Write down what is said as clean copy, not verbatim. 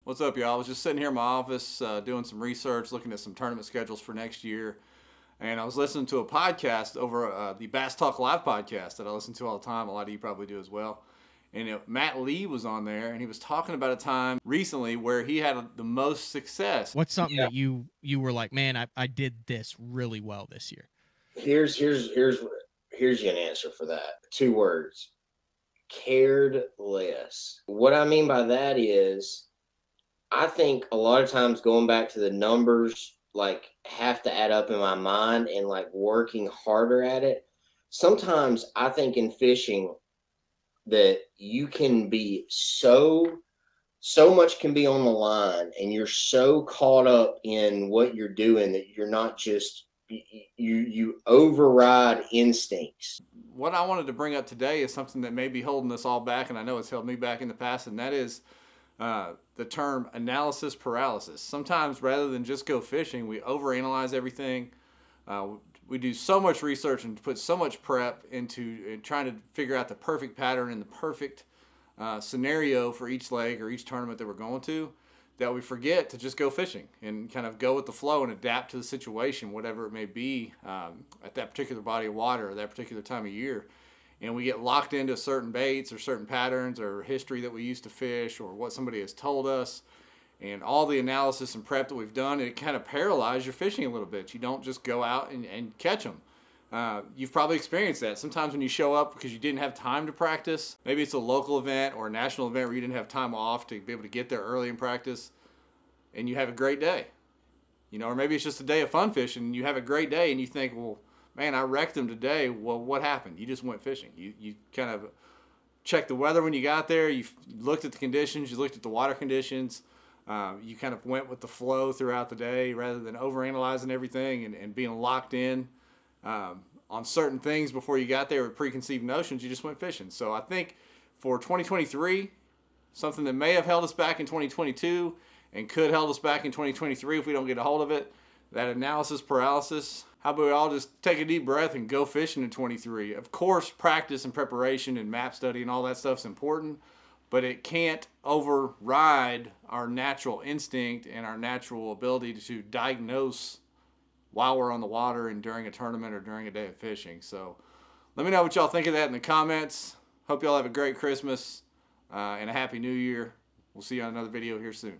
What's up, y'all? I was just sitting here in my office doing some research, looking at some tournament schedules for next year. And I was listening to a podcast over the Bass Talk Live podcast that I listen to all the time. A lot of you probably do as well. And Matt Lee was on there, and he was talking about a time recently where he had the most success. What's something that you were like, man, I did this really well this year? Here's an answer for that. 2 words: cared less. What I mean by that is, I think a lot of times going back to the numbers, like, have to add up in my mind and like working harder at it. Sometimes I think in fishing that you can be so much can be on the line, and you're so caught up in what you're doing that you're not just you override instincts. What I wanted to bring up today is something that may be holding us all back, and I know it's held me back in the past, and that is the term analysis paralysis. Sometimes rather than just go fishing, we overanalyze everything. We do so much research and put so much prep into trying to figure out the perfect pattern and the perfect scenario for each leg or each tournament that we're going to, that we forget to just go fishing and kind of go with the flow and adapt to the situation, whatever it may be at that particular body of water or that particular time of year. And we get locked into certain baits or certain patterns or history that we used to fish or what somebody has told us, and all the analysis and prep that we've done, it kind of paralyzes your fishing a little bit. You don't just go out and catch them. You've probably experienced that. Sometimes when you show up because you didn't have time to practice, maybe it's a local event or a national event where you didn't have time off to be able to get there early and practice, and you have a great day. Or maybe it's just a day of fun fishing and you have a great day and you think, well, man, I wrecked them today. Well, what happened? You just went fishing. You kind of checked the weather when you got there. You looked at the conditions. You looked at the water conditions. You kind of went with the flow throughout the day rather than overanalyzing everything and being locked in on certain things before you got there with preconceived notions. You just went fishing. So I think for 2023, something that may have held us back in 2022 and could hold us back in 2023 if we don't get a hold of it, that analysis paralysis. How about we all just take a deep breath and go fishing in 23? Of course, practice and preparation and map study and all that stuff is important, but it can't override our natural instinct and our natural ability to diagnose while we're on the water and during a tournament or during a day of fishing. So let me know what y'all think of that in the comments. Hope y'all have a great Christmas and a Happy New Year. We'll see you on another video here soon.